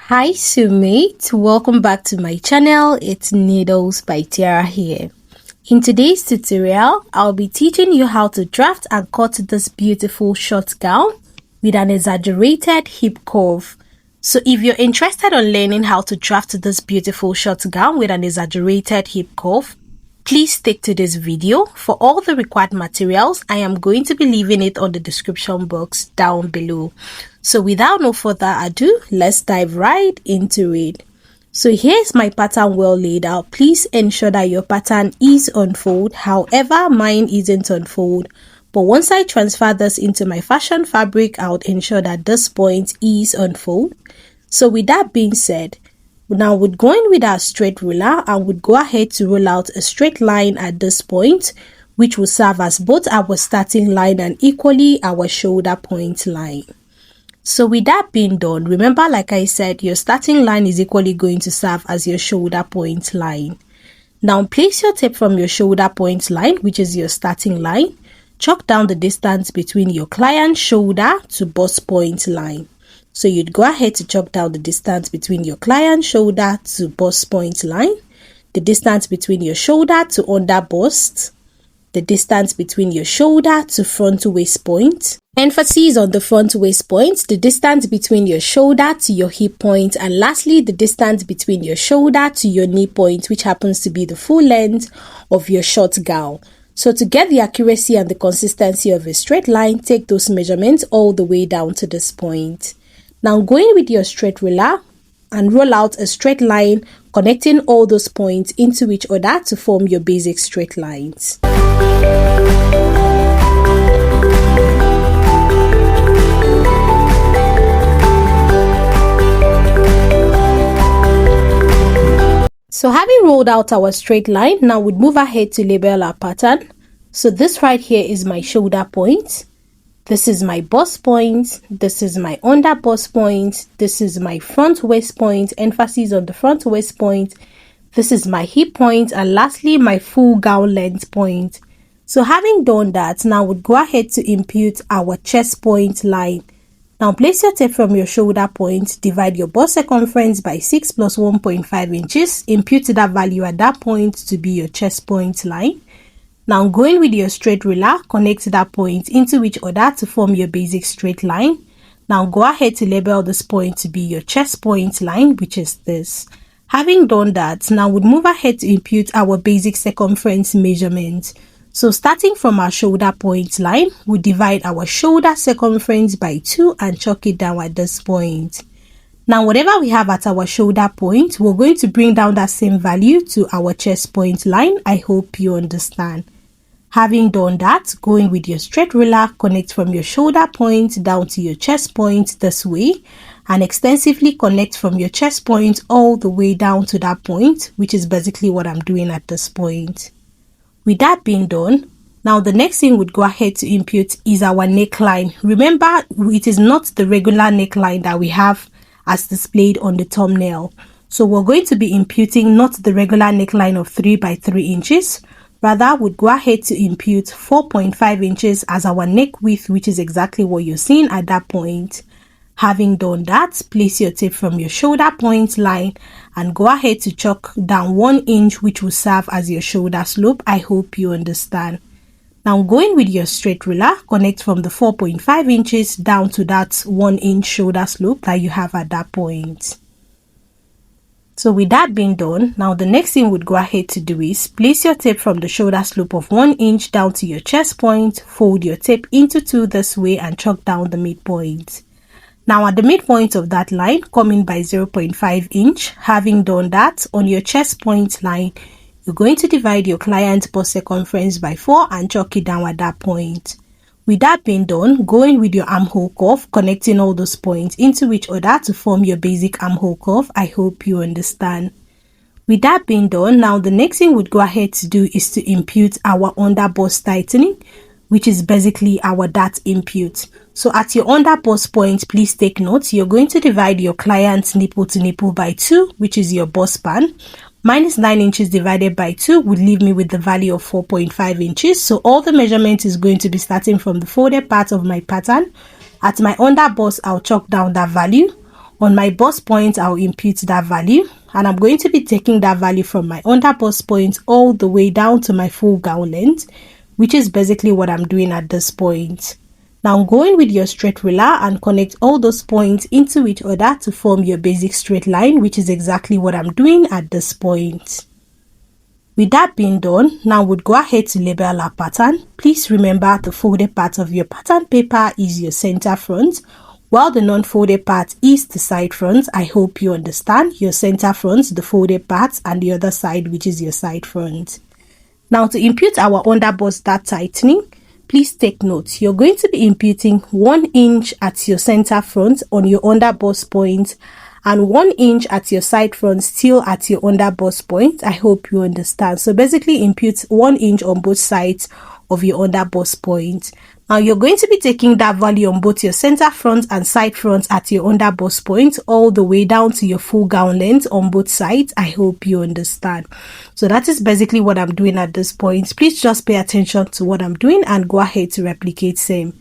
Hi Sumate, welcome back to my channel. It's Needles by Tiara here. In today's tutorial, I'll be teaching you how to draft and cut this beautiful short gown with an exaggerated hip curve. So if you're interested in learning how to draft this beautiful short gown with an exaggerated hip curve, please stick to this video. For all the required materials, I am going to be leaving it on the description box down below. So without no further ado, let's dive right into it. So here's my pattern well laid out. Please ensure that your pattern is on fold. However, mine isn't on fold. But once I transfer this into my fashion fabric, I would ensure that this point is on fold. So with that being said, now we're going with our straight ruler and would go ahead to roll out a straight line at this point, which will serve as both our starting line and equally our shoulder point line. So with that being done, remember, like I said, your starting line is equally going to serve as your shoulder point line. Now place your tape from your shoulder point line, which is your starting line. Chalk down the distance between your client's shoulder to bust point line. So you'd go ahead to chalk down the distance between your client's shoulder to bust point line, the distance between your shoulder to under bust, the distance between your shoulder to front waist point. Emphasis on the front waist point, the distance between your shoulder to your hip point, and lastly, the distance between your shoulder to your knee point, which happens to be the full length of your short gown. So to get the accuracy and the consistency of a straight line, take those measurements all the way down to this point. Now going with your straight ruler and roll out a straight line, connecting all those points into each other to form your basic straight lines. So having rolled out our straight line, now we'd move ahead to label our pattern. So this right here is my shoulder point. This is my bust point, this is my under bust point, this is my front waist point, emphasis on the front waist point, this is my hip point, and lastly my full gown length point. So having done that, now we'll go ahead to impute our chest point line. Now place your tape from your shoulder point, divide your bust circumference by 6 plus 1.5 inches, impute that value at that point to be your chest point line. Now going with your straight ruler, connect that point into each other to form your basic straight line. Now go ahead to label this point to be your chest point line, which is this. Having done that, now we'll move ahead to impute our basic circumference measurement. So starting from our shoulder point line, we'll divide our shoulder circumference by 2 and chalk it down at this point. Now whatever we have at our shoulder point, we're going to bring down that same value to our chest point line. I hope you understand. Having done that, going with your straight ruler, connect from your shoulder point down to your chest point this way, and extensively connect from your chest point all the way down to that point, which is basically what I'm doing at this point. With that being done, now the next thing we'd go ahead to impute is our neckline. Remember, it is not the regular neckline that we have as displayed on the thumbnail. So we're going to be imputing not the regular neckline of 3 by 3 inches. Rather, we'd go ahead to impute 4.5 inches as our neck width, which is exactly what you're seeing at that point. Having done that, place your tape from your shoulder point line and go ahead to chalk down 1 inch, which will serve as your shoulder slope. I hope you understand. Now going with your straight ruler, connect from the 4.5 inches down to that 1 inch shoulder slope that you have at that point. So with that being done, now the next thing we'd go ahead to do is place your tape from the shoulder slope of 1 inch down to your chest point, fold your tape into 2 this way and chalk down the midpoint. Now at the midpoint of that line, come in by 0.5 inch. Having done that, on your chest point line, you're going to divide your client's bust circumference by 4 and chalk it down at that point. With that being done, going with your armhole curve, connecting all those points into each other to form your basic armhole curve. I hope you understand. With that being done, now the next thing we'd go ahead to do is to impute our under bust tightening, which is basically our dart impute. So at your under bust point, please take note, you're going to divide your client's nipple to nipple by 2, which is your bust span. Minus 9 inches divided by 2 would leave me with the value of 4.5 inches. So all the measurement is going to be starting from the folded part of my pattern. At my under bust, I'll chalk down that value. On my bust point, I'll impute that value, and I'm going to be taking that value from my under bust point all the way down to my full gown length, which is basically what I'm doing at this point. Now go in with your straight ruler and connect all those points into each other to form your basic straight line, which is exactly what I'm doing at this point. With that being done, now we'll go ahead to label our pattern. Please remember the folded part of your pattern paper is your center front, while the non-folded part is the side front. I hope you understand. Your center front, the folded part, and the other side, which is your side front. Now to impute our underbust dart tightening, please take note. You're going to be imputing 1 inch at your center front on your underbust point and 1 inch at your side front, still at your underbust point. I hope you understand. So basically impute 1 inch on both sides of your underbust point. Now you're going to be taking that value on both your center front and side front at your underbust point all the way down to your full gown length on both sides. I hope you understand. So that is basically what I'm doing at this point. Please just pay attention to what I'm doing and go ahead to replicate same.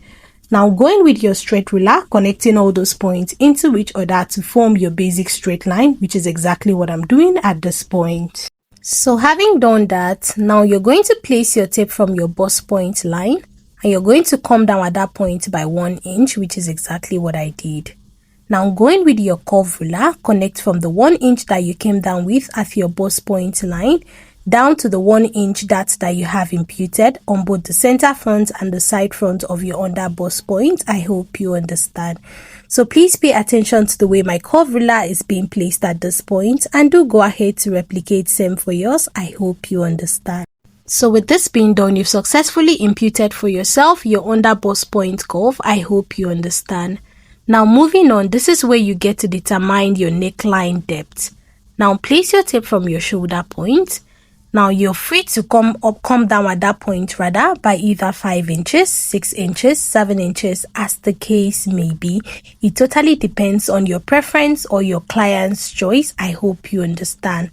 Now going with your straight ruler, connecting all those points into each other to form your basic straight line, which is exactly what I'm doing at this point. So having done that, now you're going to place your tape from your bust point line, and you're going to come down at that point by 1 inch, which is exactly what I did. Now going with your curve ruler, connect from the 1 inch that you came down with at your bust point line down to the 1 inch dart that you have imputed on both the center front and the side front of your under bust point. I hope you understand. So please pay attention to the way my curve ruler is being placed at this point, and do go ahead to replicate same for yours. I hope you understand. So with this being done, you've successfully imputed for yourself your under bust point curve. I hope you understand. Now moving on, this is where you get to determine your neckline depth. Now place your tape from your shoulder point. Now you're free to come down at that point rather by either 5 inches, 6 inches, 7 inches, as the case may be. It totally depends on your preference or your client's choice. I hope you understand.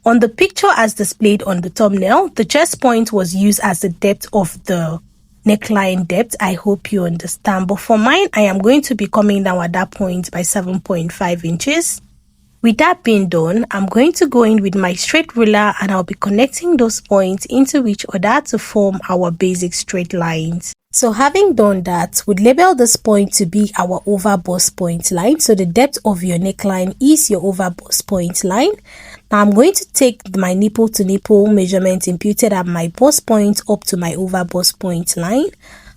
On the picture as displayed on the thumbnail, the chest point was used as the depth of the neckline depth. I hope you understand. But for mine, I am going to be coming down at that point by 7.5 inches. With that being done, I'm going to go in with my straight ruler and I'll be connecting those points into each other to form our basic straight lines. So having done that, we'd label this point to be our over bust point line. So the depth of your neckline is your over bust point line. Now I'm going to take my nipple to nipple measurement imputed at my bust point up to my over bust point line.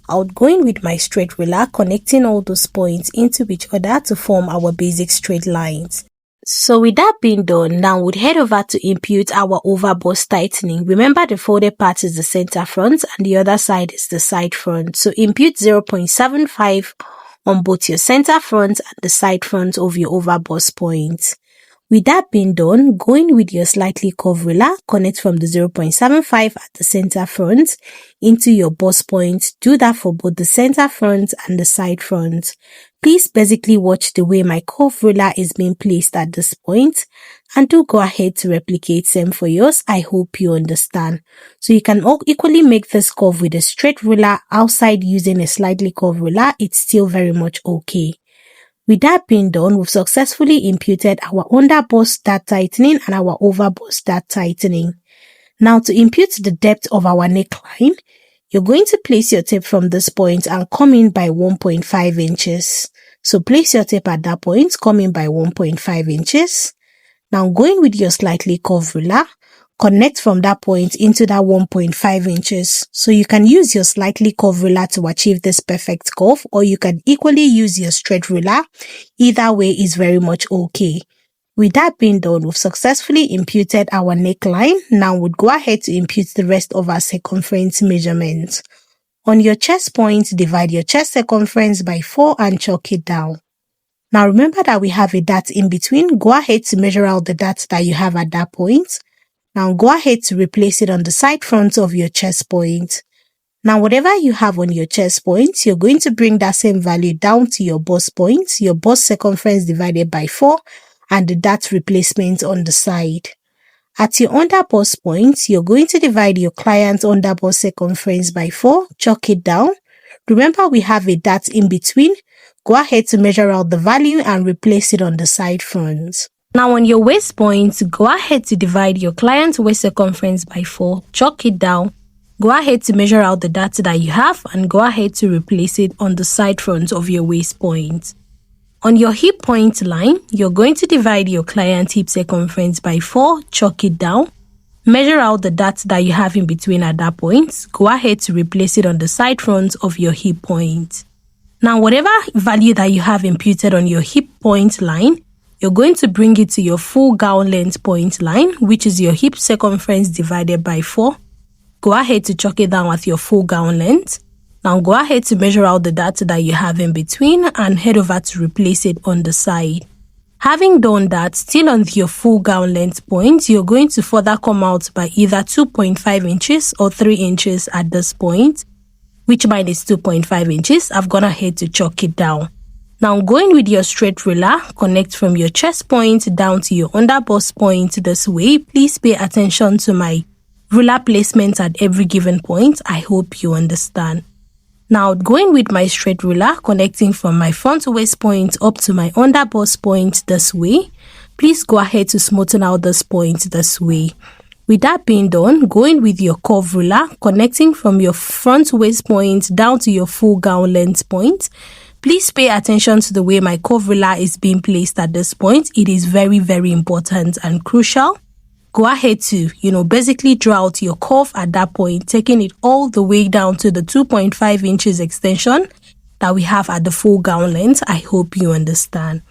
I'll go in with my straight ruler, connecting all those points into each other to form our basic straight lines. So with that being done, now we'd head over to impute our over bust tightening. Remember, the folded part is the center front and the other side is the side front. So impute 0.75 on both your center front and the side front of your over bust point. With that being done, go in with your slightly curved ruler, connect from the 0.75 at the center front into your bust point. Do that for both the center front and the side front. Please basically watch the way my curved ruler is being placed at this point, and do go ahead to replicate same for yours. I hope you understand. So you can equally make this curve with a straight ruler outside using a slightly curved ruler. It's still very much okay. With that being done, we've successfully imputed our under bust dart tightening and our over bust dart tightening. Now to impute the depth of our neckline, you're going to place your tape from this point and come in by 1.5 inches. So place your tape at that point, come in by 1.5 inches. Now go in with your slightly curved ruler, connect from that point into that 1.5 inches. So you can use your slightly curved ruler to achieve this perfect curve, or you can equally use your straight ruler. Either way is very much okay. With that being done, we've successfully imputed our neckline. Now we'll go ahead to impute the rest of our circumference measurements. On your chest point, divide your chest circumference by 4 and chalk it down. Now remember that we have a dart in between. Go ahead to measure out the dart that you have at that point. Now go ahead to replace it on the side front of your chest point. Now whatever you have on your chest point, you're going to bring that same value down to your bust point, your bust circumference divided by 4, and the dart replacement on the side. At your under bust point, you're going to divide your client's under bust circumference by 4, chalk it down. Remember, we have a dart in between. go ahead to measure out the value and replace it on the side front. Now on your waist point, go ahead to divide your client's waist circumference by 4, chalk it down, go ahead to measure out the data that you have and go ahead to replace it on the side front of your waist point. On your hip point line, you're going to divide your client's hip circumference by 4, chalk it down, measure out the data that you have in between at that point, go ahead to replace it on the side front of your hip point. Now whatever value that you have imputed on your hip point line, you're going to bring it to your full gown length point line, which is your hip circumference divided by 4. Go ahead to chalk it down at your full gown length. Now go ahead to measure out the data that you have in between and head over to replace it on the side. Having done that, still on your full gown length point, you're going to further come out by either 2.5 inches or 3 inches at this point, which mine is 2.5 inches. I've gone ahead to chalk it down. Now going with your straight ruler, connect from your chest point down to your under bust point this way. Please pay attention to my ruler placement at every given point. I hope you understand. Now going with my straight ruler, connecting from my front waist point up to my under bust point this way. Please go ahead to smoothen out this point this way. With that being done, going with your curve ruler, connecting from your front waist point down to your full gown length point. Please pay attention to the way my curve ruler is being placed at this point. It is very, very important and crucial. Go ahead to, basically draw out your curve at that point, taking it all the way down to the 2.5 inches extension that we have at the full gown length. I hope you understand.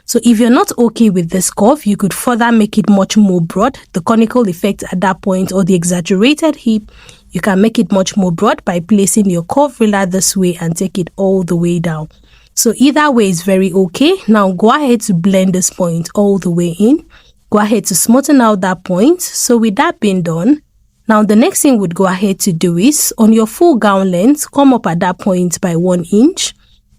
So if you're not okay with this curve, you could further make it much more broad. The conical effect at that point or the exaggerated hip, you can make it much more broad by placing your curve ruler this way and take it all the way down. So either way is very okay. Now go ahead to blend this point all the way in. Go ahead to smoothen out that point. So with that being done, now the next thing we'd go ahead to do is on your full gown length, come up at that point by 1 inch.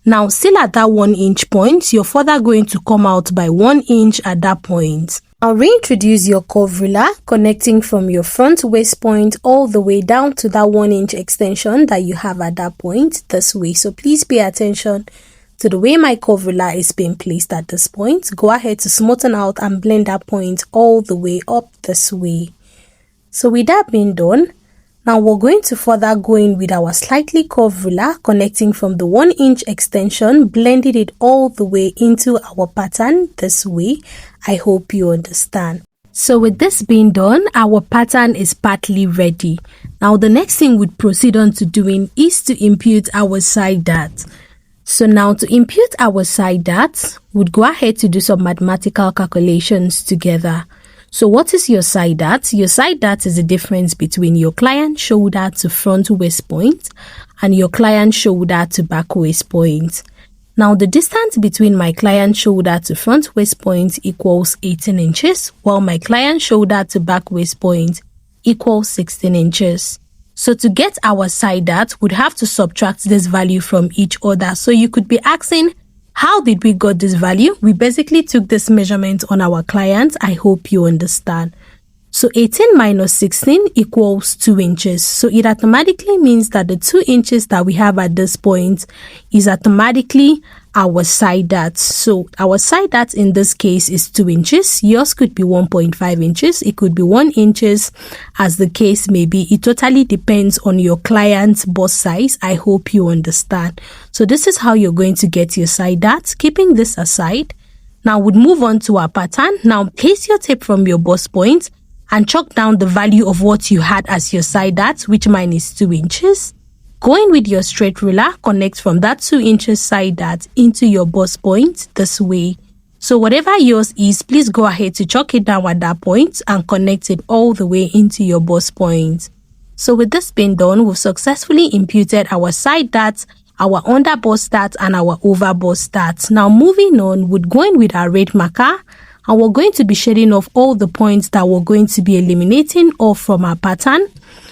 Now still at that 1 inch point, you're further going to come out by 1 inch at that point. I'll reintroduce your curve ruler, connecting from your front waist point all the way down to that 1 inch extension that you have at that point this way. So please pay attention to the way my curve ruler is being placed at this point. Go ahead to smoothen out and blend that point all the way up this way. So with that being done, now we're going to further go in with our slightly curved ruler, connecting from the 1 inch extension, blending it all the way into our pattern this way. I hope you understand. So with this being done, our pattern is partly ready. Now the next thing we'd proceed on to doing is to impute our side dart. So now to impute our side dart, we'd go ahead to do some mathematical calculations together. So what is your side dart? Your side dart is the difference between your client shoulder to front waist point and your client shoulder to back waist point. Now the distance between my client shoulder to front waist point equals 18 inches, while my client shoulder to back waist point equals 16 inches. So to get our side dart, we'd have to subtract this value from each other. So you could be asking, how did we got this value? We basically took this measurement on our client. I hope you understand. So 18 minus 16 equals 2 inches. So it automatically means that the 2 inches that we have at this point is automatically our side dart. So our side dart in this case is 2 inches. Yours could be 1.5 inches. It could be 1 inches, as the case may be. It totally depends on your client's bust size. I hope you understand. So this is how you're going to get your side dart. Keeping this aside, now we'll move on to our pattern. Now place your tape from your bust point and chalk down the value of what you had as your side dart, which mine is 2 inches. Going with your straight ruler, connect from that 2 inches side dart into your bust point this way. So whatever yours is, please go ahead to chalk it down at that point and connect it all the way into your bust point. So with this being done, we've successfully imputed our side dart, our under bust dart, and our over bust dart. Now moving on, we're going with our red marker, and we're going to be shading off all the points that we're going to be eliminating off from our pattern.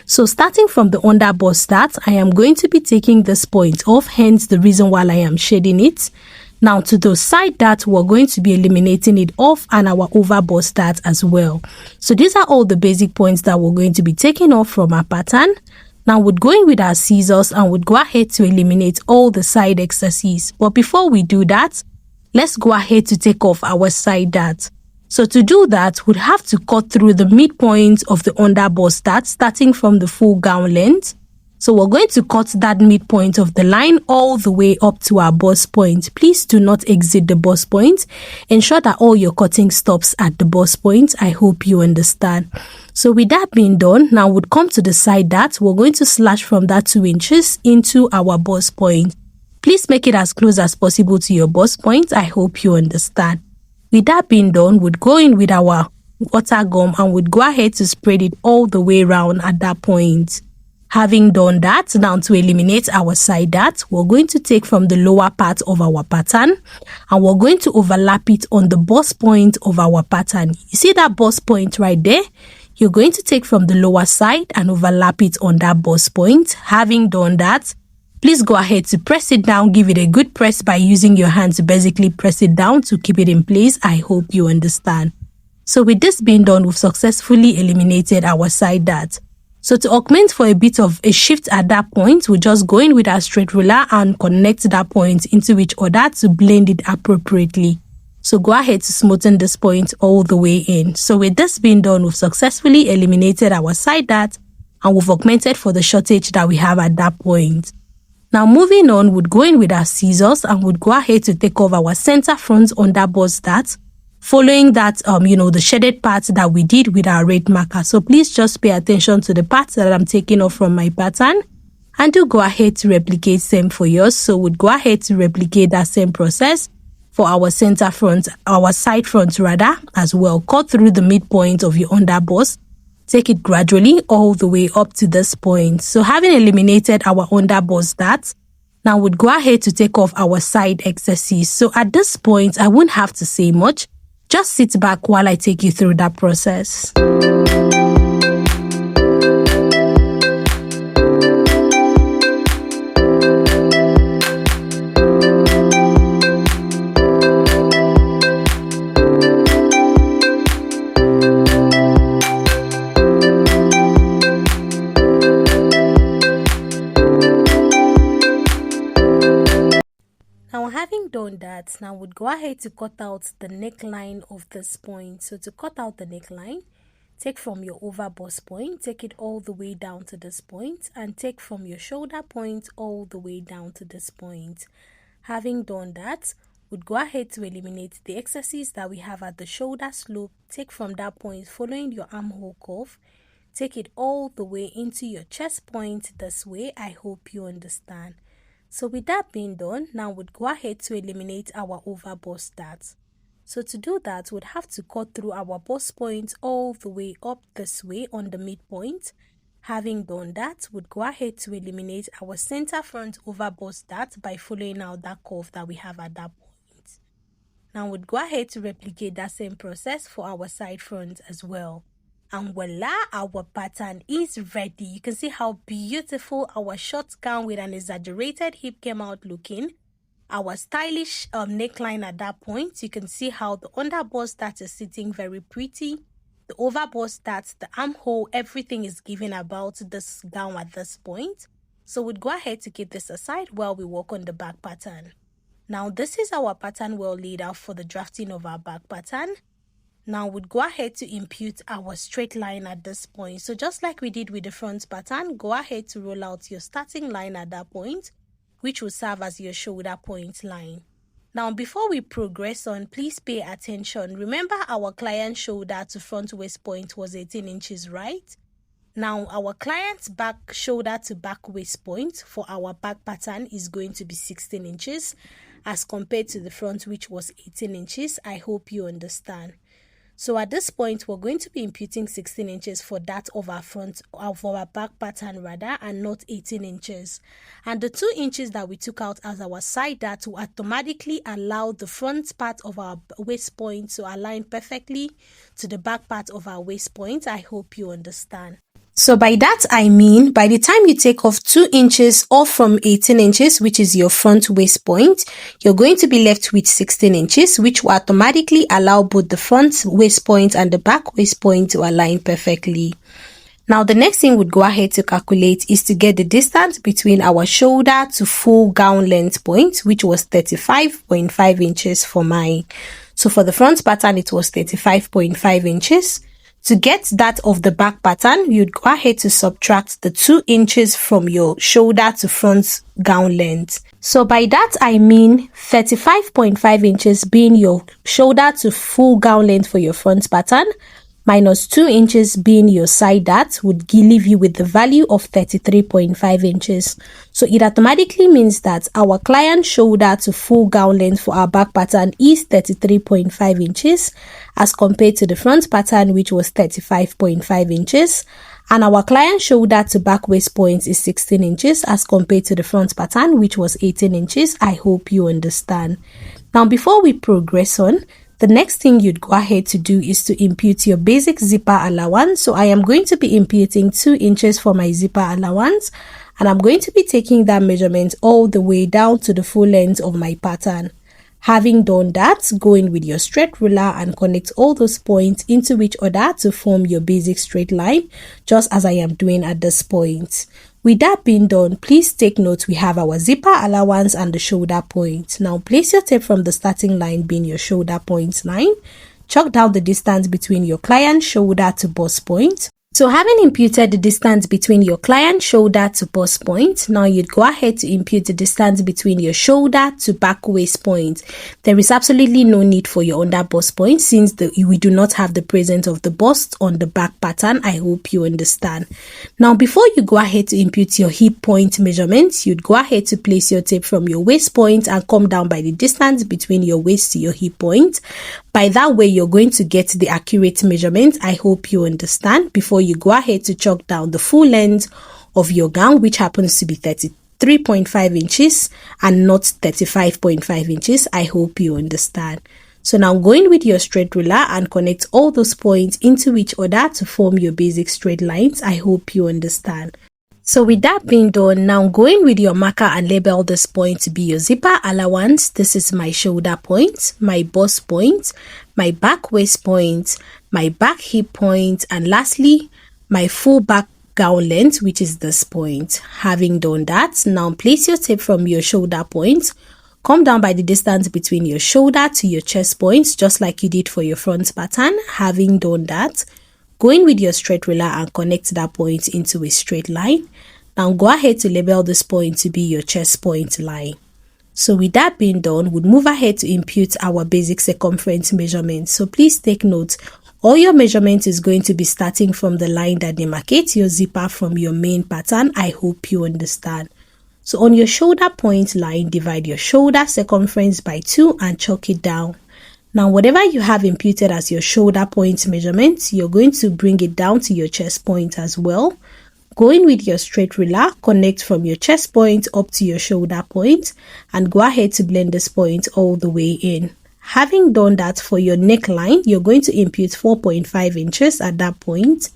So starting from the under bust dart, I am going to be taking this point off, hence the reason why I am shading it. Now to the side dart, we're going to be eliminating it off, and our over bust dart as well. So these are all the basic points that we're going to be taking off from our pattern. Now we're going with our scissors and we'd go ahead to eliminate all the side excesses. But before we do that, let's go ahead to take off our side dart. So to do that, we'd have to cut through the midpoint of the under bust dart, starting from the full gown length. So we're going to cut that midpoint of the line all the way up to our bust point. Please do not exit the bust point. Ensure that all your cutting stops at the bust point. I hope you understand. So with that being done, now we'd come to the side dart. We're going to slash from that 2 inches into our bust point. Please make it as close as possible to your bust point. I hope you understand. With that being done, we'd go in with our water gum and we'd go ahead to spread it all the way around at that point. Having done that, now to eliminate our side dart, we're going to take from the lower part of our pattern and we're going to overlap it on the bust point of our pattern. You see that bust point right there? You're going to take from the lower side and overlap it on that bust point. Having done that, please go ahead to press it down. Give it a good press by using your hand to basically press it down to keep it in place. I hope you understand. So with this being done, we've successfully eliminated our side dart. So to augment for a bit of a shift at that point, we'll just go in with our straight ruler and connect that point into each other to blend it appropriately. So go ahead to smoothen this point all the way in. So with this being done, we've successfully eliminated our side dart and we've augmented for the shortage that we have at that point. Now moving on, we'd go in with our scissors and we'd go ahead to take off our center front under bust dart. Following that, the shaded part that we did with our red marker. So please just pay attention to the parts that I'm taking off from my pattern and do go ahead to replicate same for yours. So we'd go ahead to replicate that same process for our center front, our side front rather, as well. Cut through the midpoint of your under bust. Take it gradually all the way up to this point. So having eliminated our under bust dart, now we'd go ahead to take off our side excesses. So at this point, I won't have to say much. Just sit back while I take you through that process. Now having done that, now we'd go ahead to cut out the neckline of this point. So to cut out the neckline, take from your over bust point, take it all the way down to this point and take from your shoulder point all the way down to this point. Having done that, we'd go ahead to eliminate the excesses that we have at the shoulder slope. Take from that point following your armhole curve, take it all the way into your chest point this way. I hope you understand. So with that being done, now we'd go ahead to eliminate our over bust dart. So to do that, we'd have to cut through our bust point all the way up this way on the midpoint. Having done that, we'd go ahead to eliminate our center front over bust dart by following out that curve that we have at that point. Now we'd go ahead to replicate that same process for our side front as well. And voila, our pattern is ready. You can see how beautiful our short gown with an exaggerated hip came out looking. Our stylish neckline at that point. You can see how the under bust dart is sitting very pretty. The over bust dart, the armhole, everything is given about this gown at this point. So we'd go ahead to keep this aside while we work on the back pattern. Now this is our pattern well laid out for the drafting of our back pattern. Now we'd go ahead to impute our straight line at this point. So just like we did with the front pattern, go ahead to roll out your starting line at that point, which will serve as your shoulder point line. Now before we progress on, please pay attention. Remember our client's shoulder to front waist point was 18 inches, right? Now our client's back shoulder to back waist point for our back pattern is going to be 16 inches as compared to the front, which was 18 inches. I hope you understand. So at this point, we're going to be imputing 16 inches for that of our front, of our back pattern rather, and not 18 inches. And the 2 inches that we took out as our side dart will automatically allow the front part of our waist point to align perfectly to the back part of our waist point. I hope you understand. So by that I mean, by the time you take off 2 inches off from 18 inches, which is your front waist point, you're going to be left with 16 inches, which will automatically allow both the front waist point and the back waist point to align perfectly. Now, the next thing we'd go ahead to calculate is to get the distance between our shoulder to full gown length point, which was 35.5 inches for mine. So for the front pattern, it was 35.5 inches. To get that of the back pattern, you'd go ahead to subtract the 2 inches from your shoulder to front gown length. So by that, I mean 35.5 inches being your shoulder to full gown length for your front pattern, minus 2 inches being your side dart would leave you with the value of 33.5 inches. So it automatically means that our client's shoulder to full gown length for our back pattern is 33.5 inches as compared to the front pattern, which was 35.5 inches. And our client's shoulder to back waist point is 16 inches as compared to the front pattern, which was 18 inches. I hope you understand. Now, before we progress on, the next thing you'd go ahead to do is to impute your basic zipper allowance. So I am going to be imputing 2 inches for my zipper allowance, and I'm going to be taking that measurement all the way down to the full length of my pattern. Having done that, go in with your straight ruler and connect all those points into each other to form your basic straight line, just as I am doing at this point. With that being done, please take note we have our zipper allowance and the shoulder point. Now place your tape from the starting line being your shoulder point line. Chalk down the distance between your client's shoulder to bust point. So having imputed the distance between your client's shoulder to bust point, now you'd go ahead to impute the distance between your shoulder to back waist point. There is absolutely no need for your under bust point since we do not have the presence of the bust on the back pattern. I hope you understand. Now before you go ahead to impute your hip point measurements, you'd go ahead to place your tape from your waist point and come down by the distance between your waist to your hip point. By that way, you're going to get the accurate measurement. I hope you understand before you go ahead to chalk down the full length of your gown, which happens to be 33.5 inches and not 35.5 inches. I hope you understand. So now go in with your straight ruler and connect all those points into each other to form your basic straight lines. I hope you understand. So with that being done, now go in with your marker and label this point to be your zipper allowance. This is my shoulder point, my bust point, my back waist point, my back hip point, and lastly, my full back gown length, which is this point. Having done that, now place your tape from your shoulder point. Come down by the distance between your shoulder to your chest points, just like you did for your front pattern. Having done that, go in with your straight ruler and connect that point into a straight line. Now go ahead to label this point to be your chest point line. So with that being done, we'll move ahead to impute our basic circumference measurement. So please take note, all your measurement is going to be starting from the line that demarcates your zipper from your main pattern. I hope you understand. So on your shoulder point line, divide your shoulder circumference by 2 and chalk it down. Now, whatever you have imputed as your shoulder point measurement, you're going to bring it down to your chest point as well. Go in with your straight ruler, connect from your chest point up to your shoulder point, and go ahead to blend this point all the way in. Having done that for your neckline, you're going to impute 4.5 inches at that point.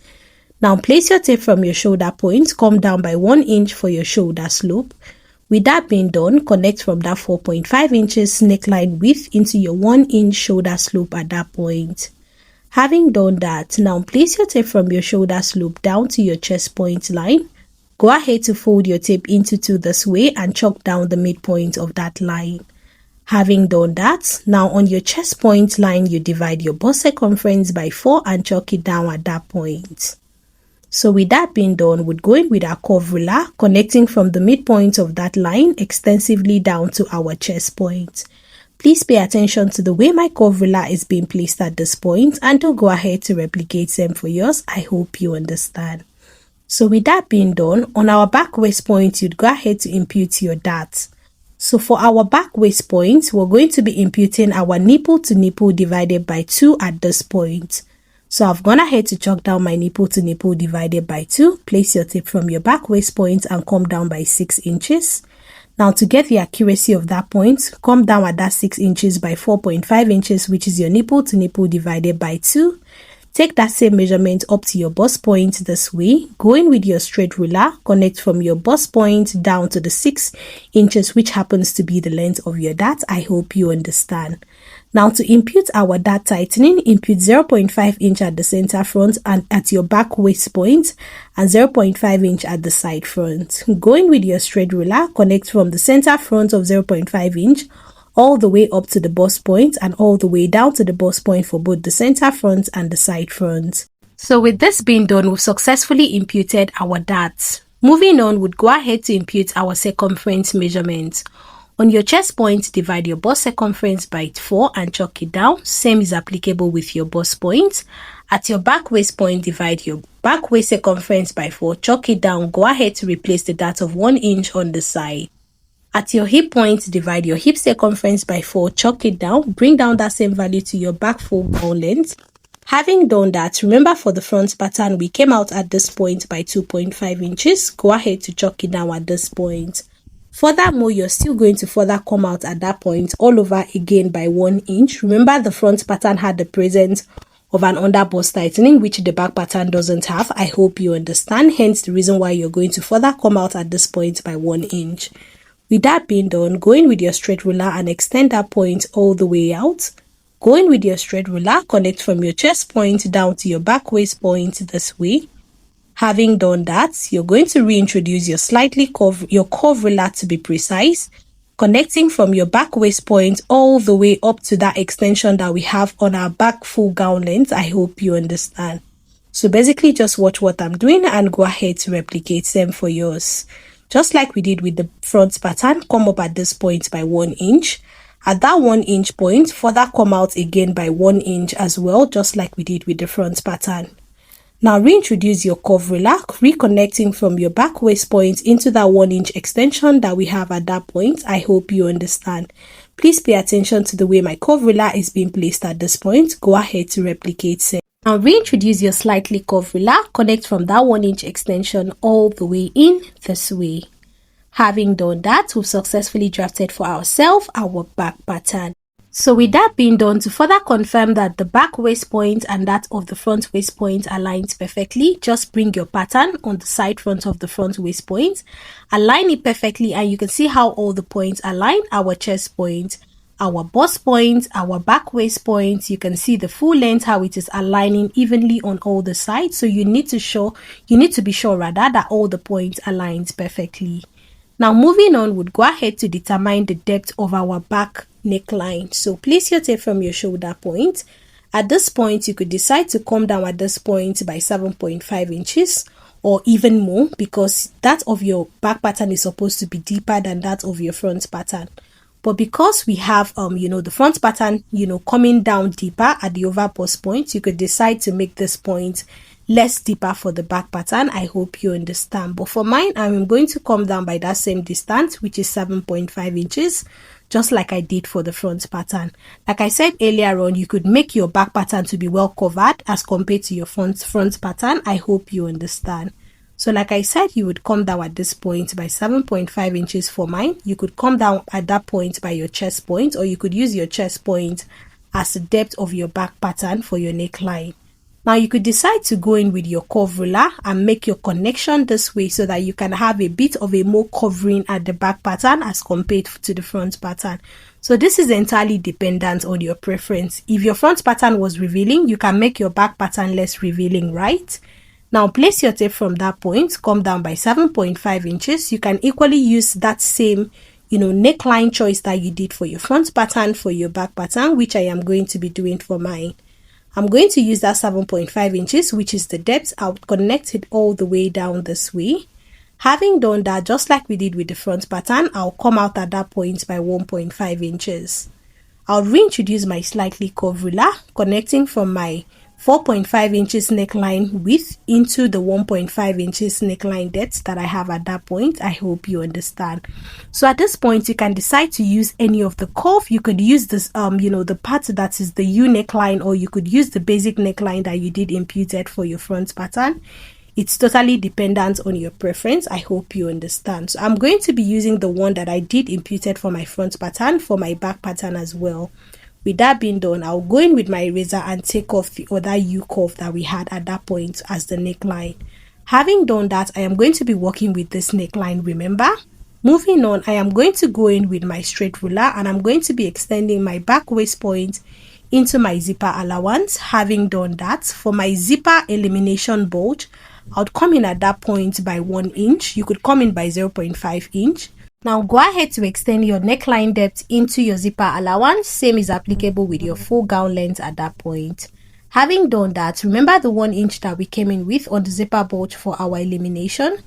Now, place your tape from your shoulder point, come down by 1 inch for your shoulder slope. With that being done, connect from that 4.5 inches neckline width into your 1 inch shoulder slope at that point. Having done that, now place your tape from your shoulder slope down to your chest point line. Go ahead to fold your tape into 2 this way and chalk down the midpoint of that line. Having done that, now on your chest point line, you divide your bust circumference by 4 and chalk it down at that point. So with that being done, we're going with our curve ruler, connecting from the midpoint of that line extensively down to our chest point. Please pay attention to the way my curve ruler is being placed at this point and don't go ahead to replicate them for yours. I hope you understand. So with that being done, on our back waist point, you'd go ahead to impute your dart. So for our back waist point, we're going to be imputing our nipple to nipple divided by 2 at this point. So I've gone ahead to chalk down my nipple to nipple divided by 2. Place your tape from your back waist point and come down by 6 inches. Now to get the accuracy of that point, come down at that 6 inches by 4.5 inches, which is your nipple to nipple divided by 2. Take that same measurement up to your bust point this way. Go in with your straight ruler, connect from your bust point down to the 6 inches, which happens to be the length of your dart. I hope you understand. Now to impute our dart tightening, impute 0.5 inch at the center front and at your back waist point and 0.5 inch at the side front. Going with your straight ruler, connect from the center front of 0.5 inch all the way up to the bust point and all the way down to the bust point for both the center front and the side front. So with this being done, we've successfully imputed our darts. Moving on, we'd go ahead to impute our circumference measurements. On your chest point, divide your bust circumference by 4 and chalk it down. Same is applicable with your bust point. At your back waist point, divide your back waist circumference by 4, chalk it down. Go ahead to replace the dart of 1 inch on the side. At your hip point, divide your hip circumference by 4, chalk it down. Bring down that same value to your back full gown length. Having done that, remember for the front pattern, we came out at this point by 2.5 inches. Go ahead to chalk it down at this point. Furthermore, you're still going to further come out at that point all over again by 1 inch. Remember, the front pattern had the presence of an under bust tightening, which the back pattern doesn't have. I hope you understand. Hence, the reason why you're going to further come out at this point by 1 inch. With that being done, go in with your straight ruler and extend that point all the way out. Go in with your straight ruler, connect from your chest point down to your back waist point this way. Having done that, you're going to reintroduce your curve ruler to be precise, connecting from your back waist point all the way up to that extension that we have on our back full gown length. I hope you understand. So basically just watch what I'm doing and go ahead to replicate them for yours. Just like we did with the front pattern, come up at this point by 1 inch. At that 1 inch point, further come out again by 1 inch as well, just like we did with the front pattern. Now reintroduce your curve ruler, reconnecting from your back waist point into that 1 inch extension that we have at that point. I hope you understand. Please pay attention to the way my curve ruler is being placed at this point. Go ahead to replicate same. Now reintroduce your slightly curved ruler, connect from that 1 inch extension all the way in this way. Having done that, we've successfully drafted for ourselves our back pattern. So with that being done, to further confirm that the back waist point and that of the front waist point aligns perfectly, just bring your pattern on the side front of the front waist point, align it perfectly, and you can see how all the points align. Our chest point, our bust point, our back waist point. You can see the full length, how it is aligning evenly on all the sides. So you need to be sure rather that all the points aligns perfectly. Now moving on, we'll go ahead to determine the depth of our back neckline. So place your tape from your shoulder point. At this point, you could decide to come down at this point by 7.5 inches or even more, because that of your back pattern is supposed to be deeper than that of your front pattern. But because we have the front pattern coming down deeper at the over bust point, you could decide to make this point less deeper for the back pattern. I hope you understand. But for mine, I'm going to come down by that same distance, which is 7.5 inches, just like I did for the front pattern. Like I said earlier on, you could make your back pattern to be well covered as compared to your front pattern. I hope you understand. So like I said, you would come down at this point by 7.5 inches for mine. You could come down at that point by your chest point, or you could use your chest point as the depth of your back pattern for your neckline. Now you could decide to go in with your curve ruler and make your connection this way so that you can have a bit of a more covering at the back pattern as compared to the front pattern. So this is entirely dependent on your preference. If your front pattern was revealing, you can make your back pattern less revealing, right? Now place your tape from that point, come down by 7.5 inches. You can equally use that same neckline choice that you did for your front pattern for your back pattern, which I am going to be doing for mine. I'm going to use that 7.5 inches, which is the depth. I'll connect it all the way down this way. Having done that, just like we did with the front pattern, I'll come out at that point by 1.5 inches. I'll reintroduce my slightly curved ruler, connecting from my 4.5 inches neckline width into the 1.5 inches neckline depth that I have at that point. I hope you understand. So at this point, you can decide to use any of the curve. You could use this the part that is the U neckline, or you could use the basic neckline that you did imputed for your front pattern. It's totally dependent on your preference. I hope you understand. So I'm going to be using the one that I did imputed for my front pattern for my back pattern as well. With that being done, I'll go in with my eraser and take off the other U curve that we had at that point as the neckline. Having done that, I am going to be working with this neckline, remember? Moving on, I am going to go in with my straight ruler and I'm going to be extending my back waist point into my zipper allowance. Having done that, for my zipper elimination bulge, I would come in at that point by 1 inch. You could come in by 0.5 inch. Now go ahead to extend your neckline depth into your zipper allowance. Same is applicable with your full gown length at that point. Having done that, remember the 1 inch that we came in with on the zipper bulge for our elimination.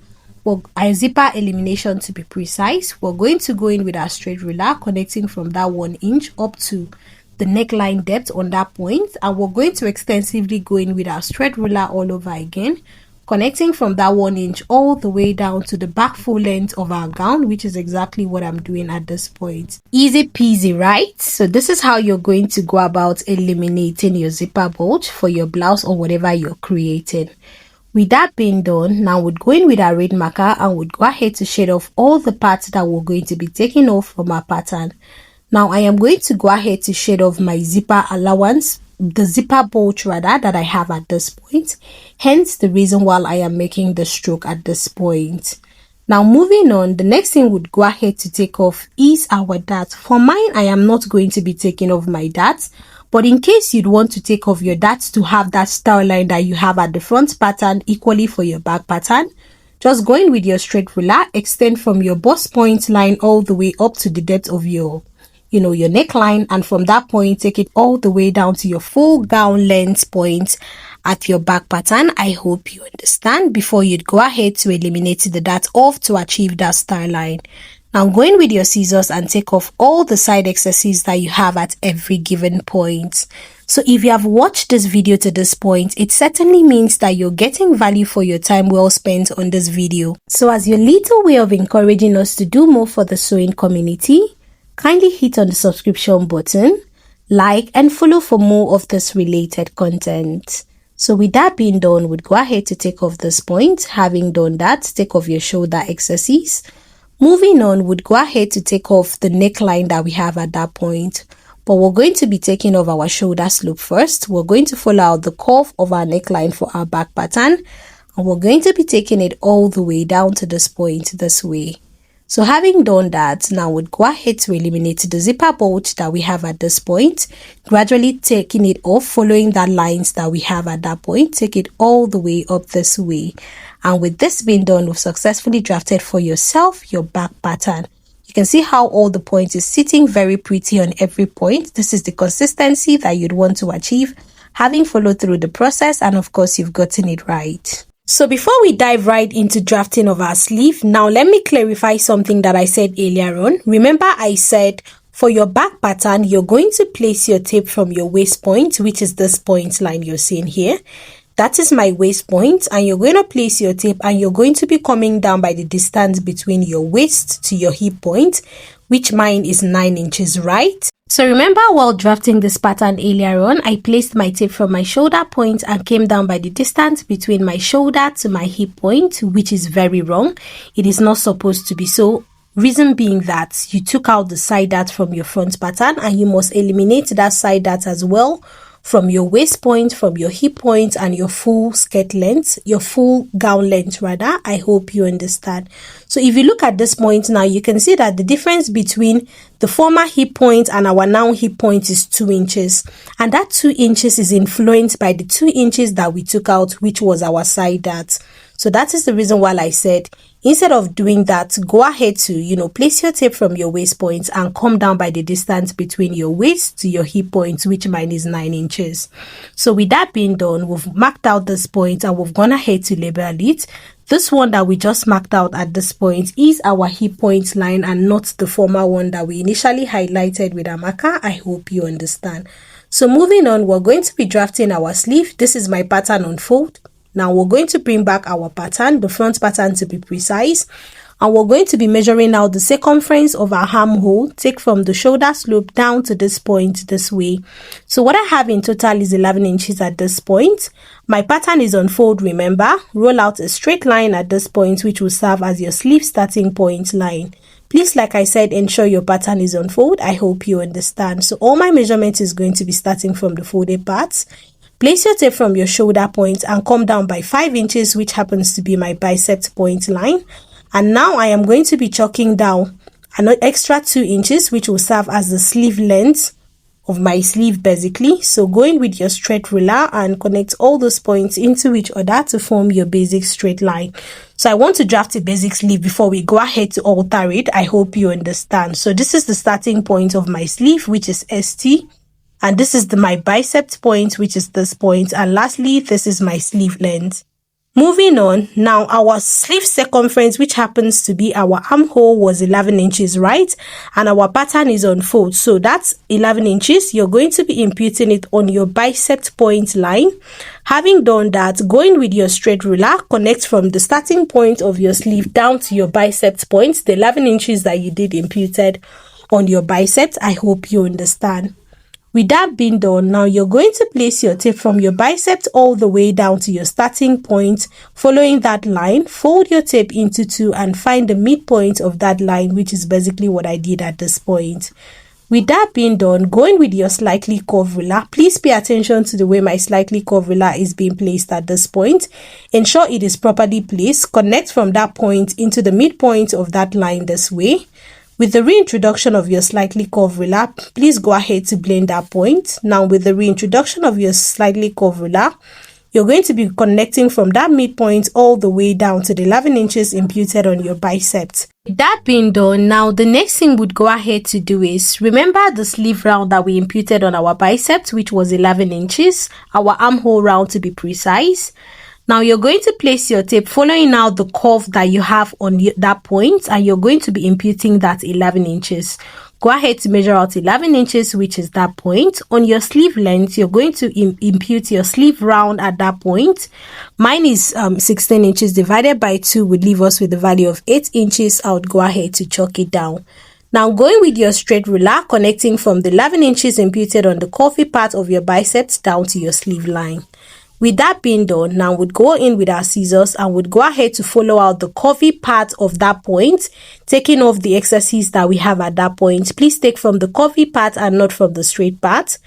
Well, our zipper elimination to be precise, we're going to go in with our straight ruler, connecting from that 1 inch up to the neckline depth on that point, and we're going to extensively go in with our straight ruler all over again, connecting from that 1 inch all the way down to the back full length of our gown, which is exactly what I'm doing at this point. Easy peasy, right? So this is how you're going to go about eliminating your zipper bulge for your blouse or whatever you're creating. With that being done, now we'd go in with our red marker and we'd go ahead to shade off all the parts that we're going to be taking off from our pattern. Now I am going to go ahead to shade off my zipper allowance, the zipper bulge rather, that I have at this point. Hence the reason why I am making the stroke at this point. Now moving on, the next thing we'd go ahead to take off is our dart. For mine, I am not going to be taking off my darts. But in case you'd want to take off your darts to have that style line that you have at the front pattern equally for your back pattern, just go in with your straight ruler, extend from your bust point line all the way up to the depth of your neckline, and from that point take it all the way down to your full gown length point at your back pattern. I hope you understand before you'd go ahead to eliminate the dart off to achieve that style line. Now go in with your scissors and take off all the side excesses that you have at every given point. So if you have watched this video to this point, it certainly means that you're getting value for your time well spent on this video. So as your little way of encouraging us to do more for the sewing community, kindly hit on the subscription button, like and follow for more of this related content. So with that being done, we'd go ahead to take off this point. Having done that, take off your shoulder excesses. Moving on, we'd go ahead to take off the neckline that we have at that point. But we're going to be taking off our shoulder slope first. We're going to follow out the curve of our neckline for our back pattern. And we're going to be taking it all the way down to this point this way. So having done that, now we'd go ahead to eliminate the zipper bulge that we have at this point, gradually taking it off, following the lines that we have at that point, take it all the way up this way. And with this being done, we've successfully drafted for yourself your back pattern. You can see how all the points is sitting very pretty on every point. This is the consistency that you'd want to achieve, having followed through the process, and of course you've gotten it right. So before we dive right into drafting of our sleeve, now let me clarify something that I said earlier on. Remember I said for your back pattern, you're going to place your tape from your waist point, which is this point line you're seeing here. That is my waist point, and you're going to place your tape and you're going to be coming down by the distance between your waist to your hip point, which mine is 9 inches, right? So remember while drafting this pattern earlier on, I placed my tape from my shoulder point and came down by the distance between my shoulder to my hip point, which is very wrong. It is not supposed to be so. Reason being that you took out the side dart from your front pattern and you must eliminate that side dart as well from your waist point, from your hip point, and your full skirt length, your full gown length rather. I hope you understand. So if you look at this point now, you can see that the difference between the former hip point and our now hip point is 2 inches. And that 2 inches is influenced by the 2 inches that we took out, which was our side dart. So that is the reason why I said, instead of doing that, go ahead to, place your tape from your waist point and come down by the distance between your waist to your hip point, which mine is 9 inches. So with that being done, we've marked out this point and we've gone ahead to label it. This one that we just marked out at this point is our hip point line and not the former one that we initially highlighted with a marker. I hope you understand. So moving on, we're going to be drafting our sleeve. This is my pattern unfold. Now we're going to bring back our pattern, the front pattern to be precise, and we're going to be measuring out the circumference of our armhole. Take from the shoulder slope down to this point this way. So what I have in total is 11 inches at this point. My pattern is unfold, remember. Roll out a straight line at this point, which will serve as your sleeve starting point line. Please, like I said, ensure your pattern is unfold. I hope you understand. So all my measurement is going to be starting from the folded parts. Place your tape from your shoulder point and come down by 5 inches, which happens to be my bicep point line. And now I am going to be chalking down an extra 2 inches, which will serve as the sleeve length of my sleeve basically. So going with your straight ruler and connect all those points into each other to form your basic straight line. So I want to draft a basic sleeve before we go ahead to alter it. I hope you understand. So this is the starting point of my sleeve, which is ST. And this is my bicep point, which is this point. And lastly, this is my sleeve length. Moving on, now our sleeve circumference, which happens to be our armhole, was 11 inches, right? And our pattern is on fold. So that's 11 inches. You're going to be imputing it on your bicep point line. Having done that, going with your straight ruler, connect from the starting point of your sleeve down to your bicep point, the 11 inches that you did imputed on your biceps. I hope you understand. With that being done, now you're going to place your tape from your bicep all the way down to your starting point. Following that line, fold your tape into 2 and find the midpoint of that line, which is basically what I did at this point. With that being done, going with your slightly curved ruler, please pay attention to the way my slightly curved ruler is being placed at this point. Ensure it is properly placed. Connect from that point into the midpoint of that line this way. With the reintroduction of your slightly curved ruler, please go ahead to blend that point. Now with the reintroduction of your slightly curved ruler, you're going to be connecting from that midpoint all the way down to the 11 inches imputed on your biceps. With that being done, now the next thing we'd go ahead to do is, remember the sleeve round that we imputed on our biceps, which was 11 inches, our armhole round to be precise. Now you're going to place your tape following out the curve that you have on that point, and you're going to be imputing that 11 inches. Go ahead to measure out 11 inches, which is that point. On your sleeve length, you're going to impute your sleeve round at that point. Mine is 16 inches divided by 2 would leave us with the value of 8 inches. I would go ahead to chalk it down. Now going with your straight ruler, connecting from the 11 inches imputed on the curvy part of your biceps down to your sleeve line. With that being done, now we'd go in with our scissors and would go ahead to follow out the curvy part of that point, taking off the excesses that we have at that point. Please take from the curvy part and not from the straight part.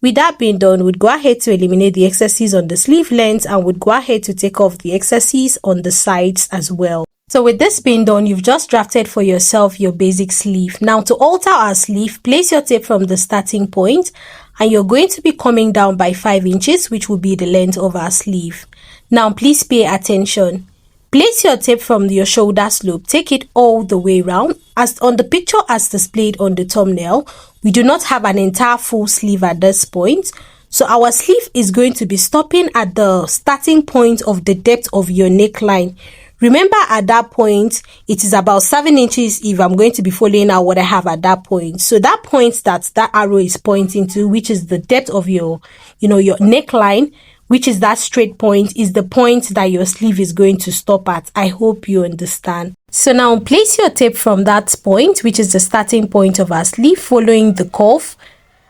With that being done, we'd go ahead to eliminate the excesses on the sleeve length and would go ahead to take off the excesses on the sides as well. So with this being done, you've just drafted for yourself your basic sleeve. Now to alter our sleeve, place your tape from the starting point and you're going to be coming down by 5 inches, which will be the length of our sleeve. Now please pay attention. Place your tape from your shoulder slope, take it all the way round. As on the picture as displayed on the thumbnail, we do not have an entire full sleeve at this point. So our sleeve is going to be stopping at the starting point of the depth of your neckline. Remember at that point, it is about 7 inches if I'm going to be following out what I have at that point. So that point that arrow is pointing to, which is the depth of your neckline, which is that straight point, is the point that your sleeve is going to stop at. I hope you understand. So now place your tape from that point, which is the starting point of our sleeve, following the curve.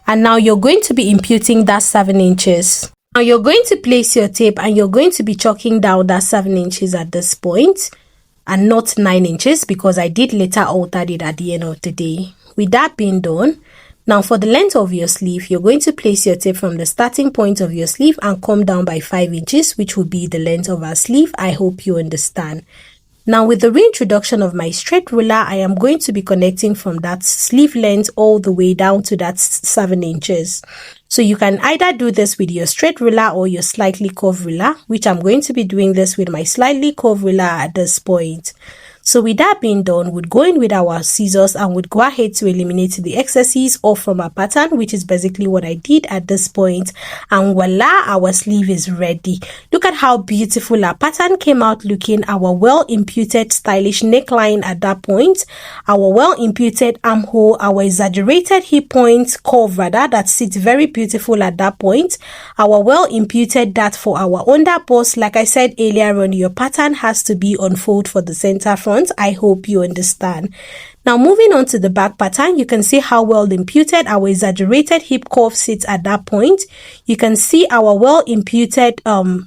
And now you're going to be imputing that 7 inches. Now you're going to place your tape and you're going to be chalking down that 7 inches at this point and not 9 inches because I did later alter it at the end of the day. With that being done, now for the length of your sleeve, you're going to place your tape from the starting point of your sleeve and come down by 5 inches, which will be the length of our sleeve. I hope you understand. Now with the reintroduction of my straight ruler, I am going to be connecting from that sleeve length all the way down to that 7 inches. So you can either do this with your straight ruler or your slightly curved ruler, which I'm going to be doing this with my slightly curved ruler at this point. So with that being done, we'd go in with our scissors and would go ahead to eliminate the excesses off from our pattern, which is basically what I did at this point. And voila, our sleeve is ready. Look at how beautiful our pattern came out looking. Our well-imputed stylish neckline at that point, our well-imputed armhole, our exaggerated hip point curve rather that sits very beautiful at that point, our well-imputed dart for our under bust. Like I said earlier on, your pattern has to be on fold for the center front. I hope you understand. Now moving on to the back pattern, you can see how well imputed our exaggerated hip curve sits at that point. You can see our well imputed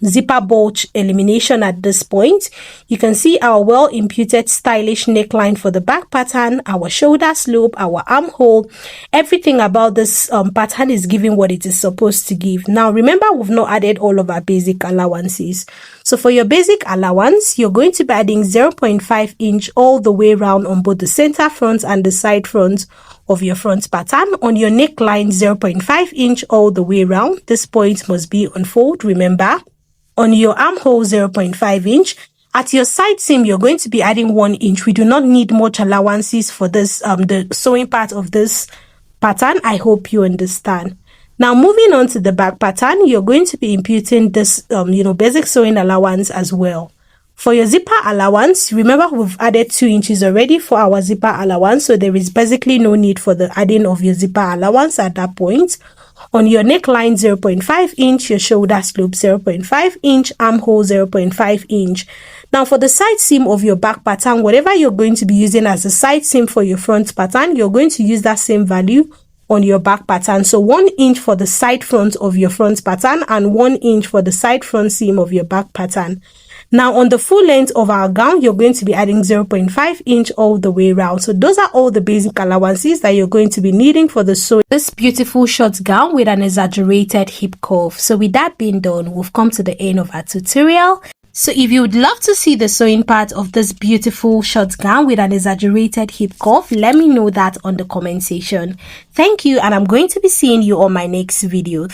zipper bulge elimination at this point. You can see our well imputed stylish neckline for the back pattern, our shoulder slope, our armhole. Everything about this pattern is giving what it is supposed to give. Now remember, we've not added all of our basic allowances. So for your basic allowance, you're going to be adding 0.5 inch all the way around on both the center front and the side front of your front pattern. On your neckline, 0.5 inch all the way around. This point must be on fold, remember. On your armhole, 0.5 inch. At your side seam, you're going to be adding 1 inch. We do not need much allowances for this, the sewing part of this pattern. I hope you understand. Now, moving on to the back pattern, you're going to be imputing this, basic sewing allowance as well. For your zipper allowance, remember we've added 2 inches already for our zipper allowance, so there is basically no need for the adding of your zipper allowance at that point. On your neckline, 0.5 inch, your shoulder slope, 0.5 inch, armhole, 0.5 inch. Now, for the side seam of your back pattern, whatever you're going to be using as a side seam for your front pattern, you're going to use that same value on your back pattern. So 1 inch for the side front of your front pattern and 1 inch for the side front seam of your back pattern. Now, on the full length of our gown, you're going to be adding 0.5 inch all the way around. So those are all the basic allowances that you're going to be needing for the sewing this beautiful short gown with an exaggerated hip curve. So with that being done, we've come to the end of our tutorial. So if you would love to see the sewing part of this beautiful short gown with an exaggerated hip curve, let me know that on the comment section. Thank you, and I'm going to be seeing you on my next video.